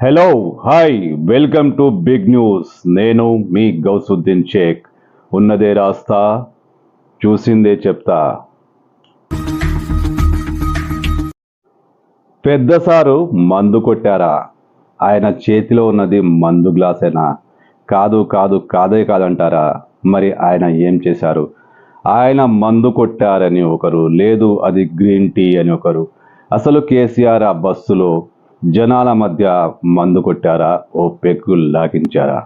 Hello hi welcome to big news. నేను మీ గౌసుద్దీన్ షేక్. ఉన్నదే రాస్తా, చూసిందే చెప్తా. పెద్ద సారు మందు కొట్టారా? ఆయన చేతిలో ఉన్నది మందు గ్లాసేనా? కాదు కాదు కాదే కాదంటారా? మరి ఆయన ఏం చేశారు? ఆయన మందు కొట్టారని ఒకరు, లేదు అది గ్రీన్ టీ అని ఒకరు. అసలు కేసీఆర్ ఆ బస్సులో జనాల మధ్య మందు కొట్టారా, ఓ పెగ్గు లాగించారా?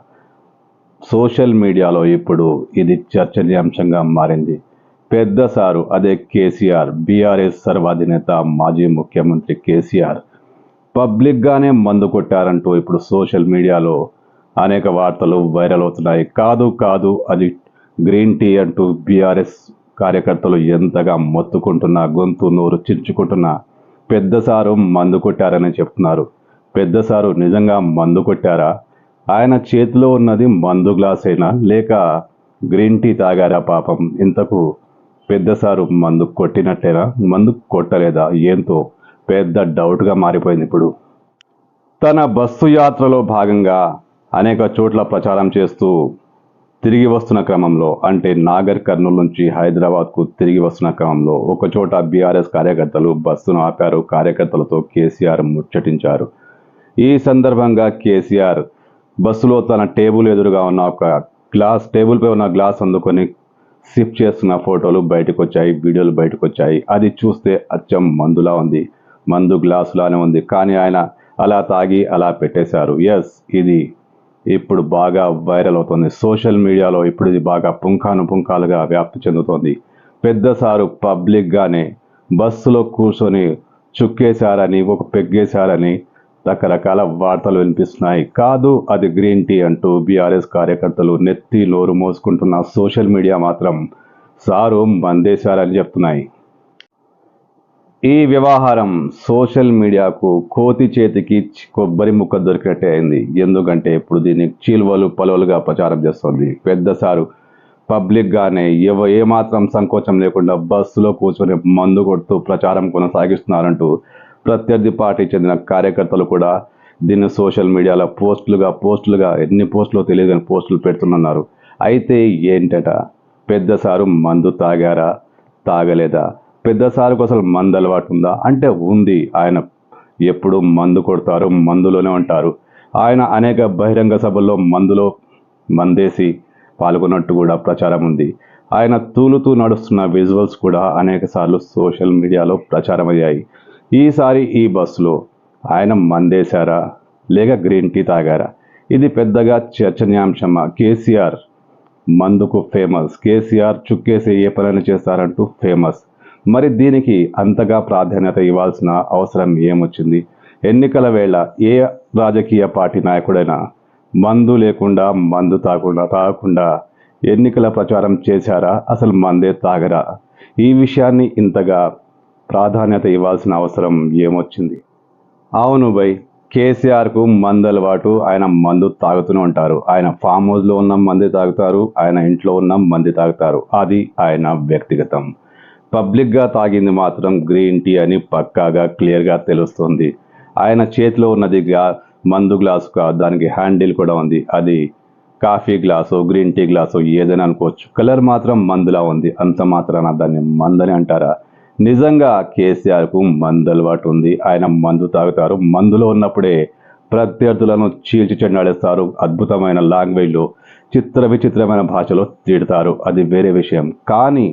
సోషల్ మీడియాలో ఇప్పుడు ఇది చర్చనీయాంశంగా మారింది. పెద్ద సారు అదే కేసీఆర్, బీఆర్ఎస్ సర్వాధినేత మాజీ ముఖ్యమంత్రి కేసీఆర్ పబ్లిక్గానే మందు కొట్టారంటూ ఇప్పుడు సోషల్ మీడియాలో అనేక వార్తలు వైరల్ అవుతున్నాయి. కాదు కాదు అది గ్రీన్ టీ అంటూ బీఆర్ఎస్ కార్యకర్తలు ఎంతగా మొత్తుకుంటున్నా, గొంతు నోరు చించుకుంటున్నా పెద్ద సారు మందు కొట్టారని చెప్తున్నారు. పెద్ద సారు నిజంగా మందు కొట్టారా? ఆయన చేతిలో ఉన్నది మందు గ్లాసేనా, లేక గ్రీన్ టీ తాగారా? పాపం ఇంతకు పెద్ద సారు మందు కొట్టినట్టేనా, మందు కొట్టలేదా? ఏంతో పెద్ద డౌట్గా మారిపోయింది ఇప్పుడు. తన బస్సు యాత్రలో భాగంగా అనేక చోట్ల ప్రచారం చేస్తూ తిరిగి వస్తున్న క్రమంలో, అంటే నాగర్ కర్నూలు నుంచి హైదరాబాద్కు తిరిగి వస్తున్న క్రమంలో ఒకచోట బీఆర్ఎస్ కార్యకర్తలు బస్సును ఆపారు. కార్యకర్తలతో కేసీఆర్ ముచ్చటించారు. ఈ సందర్భంగా కేసీఆర్ బస్సులో తన టేబుల్ ఎదురుగా ఉన్న ఒక టేబుల్పై ఉన్న గ్లాస్ అందుకొని సిప్ చేస్తున్న ఫోటోలు బయటకు వచ్చాయి, వీడియోలు బయటకు వచ్చాయి. అది చూస్తే అచ్చం మందులా ఉంది, మందు గ్లాసులానే ఉంది. కానీ ఆయన అలా తాగి అలా పెట్టేశారు. ఎస్, ఇది ఇప్పుడు బాగా వైరల్ అవుతుంది. సోషల్ మీడియాలో ఇప్పుడు ఇది బాగా పుంఖానుపుంఖాలుగా వ్యాప్తి చెందుతోంది. పెద్ద సారు పబ్లిక్గానే బస్సులో కూర్చొని చుక్కేశారని, ఒక పెగ్గేశారని రకరకాల వార్తలు వినిపిస్తున్నాయి. కాదు అది గ్రీన్ టీ అంటూ బీఆర్ఎస్ కార్యకర్తలు నెత్తి నోరు మోసుకుంటున్న సోషల్ మీడియా మాత్రం సారు మందేశారని చెప్తున్నాయి. ఈ వ్యవహారం సోషల్ మీడియాకు కోతి చేతికి కొబ్బరి ముక్క దొరికినట్టే అయింది. ఎందుకంటే ఇప్పుడు దీన్ని చీల్వలు పలువలుగా ప్రచారం చేస్తోంది. పెద్ద సారు పబ్లిక్గానే ఏమాత్రం సంకోచం లేకుండా బస్సులో కూర్చొని మందు కొడుతూ ప్రచారం కొనసాగిస్తున్నారంటూ ప్రత్యర్థి పార్టీ చెందిన కార్యకర్తలు కూడా దీన్ని సోషల్ మీడియాలో పోస్టులుగా ఎన్ని పోస్టులు తెలియదు కానీ పోస్టులు పెడుతున్నారు. అయితే ఏంటట, పెద్ద సారు మందు తాగారా, తాగలేదా? పెద్ద సారుకు అసలు మందు అలవాటు ఉందా అంటే ఉంది. ఆయన ఎప్పుడు మందు కొడతారు, మందులోనే ఉంటారు. ఆయన అనేక బహిరంగ సభల్లో మందేసి పాల్గొన్నట్టు కూడా ప్రచారం ఉంది. ఆయన తూలుతూ నడుస్తున్న విజువల్స్ కూడా అనేక సార్లు సోషల్ మీడియాలో ప్రచారం అయ్యాయి. ఈసారి ఈ బస్సులో ఆయన మందేశారా, లేక గ్రీన్ టీ తాగారా? ఇది పెద్దగా చర్చనీయాంశమా? కేసీఆర్ మందుకు ఫేమస్, కేసీఆర్ చుక్కేసి ఏ పనులు చేస్తారంటూ ఫేమస్. మరి దీనికి అంతగా ప్రాధాన్యత ఇవ్వాల్సిన అవసరం ఏమొచ్చింది? ఎన్నికల వేళ ఏ రాజకీయ పార్టీ నాయకుడైనా మందు లేకుండా, మందు తాగకుండా ఎన్నికల ప్రచారం చేశారా? అసలు మందే తాగరా? ఈ విషయాన్ని ఇంతగా ప్రాధాన్యత ఇవ్వాల్సిన అవసరం ఏమొచ్చింది? అవును భయ్, కేసీఆర్కు మందు అలవాటు. ఆయన మందు తాగుతూనే ఉంటారు. ఆయన ఫామ్ హౌస్లో ఉన్న మంది తాగుతారు, ఆయన ఇంట్లో ఉన్న మంది తాగుతారు. అది ఆయన వ్యక్తిగతం. పబ్లిక్గా తాగింది మాత్రం గ్రీన్ టీ అని పక్కాగా క్లియర్గా తెలుస్తుంది. ఆయన చేతిలో ఉన్నది మందు గ్లాసు, దానికి హ్యాండిల్ కూడా ఉంది. అది coffee glass, green tea glass ఏదైనా అనుకోవచ్చు. కలర్ మాత్రం మందులా ఉంది. అంత మాత్రాన దాన్ని మందని అంటారా? నిజంగా కేసీఆర్కు మందు అలవాటు ఉంది. ఆయన మందు తాగుతారు. మందులో ఉన్నప్పుడే ప్రత్యర్థులను చీల్చి చెండాడేస్తారు. అద్భుతమైన లాంగ్వేజ్లో, విచిత్రమైన భాషలో తిడతారు. అది వేరే విషయం. కానీ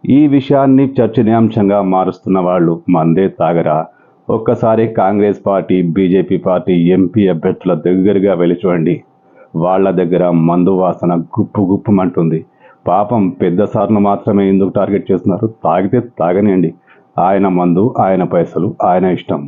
ఈ విషయాన్ని చర్చనీయాంశంగా మారుస్తున్న వాళ్ళు మందే తాగరా? ఒక్కసారి Congress party, BJP party MP అభ్యర్థుల దగ్గరగా వెళ్ళి చూడండి. వాళ్ళ దగ్గర మందు వాసన గుప్పుమంటుంది. పాపం పెద్ద సార్ను మాత్రమే ఎందుకు టార్గెట్ చేస్తున్నారు? తాగితే తాగనియండి. ఆయన మందు, ఆయన పైసలు, ఆయన ఇష్టం.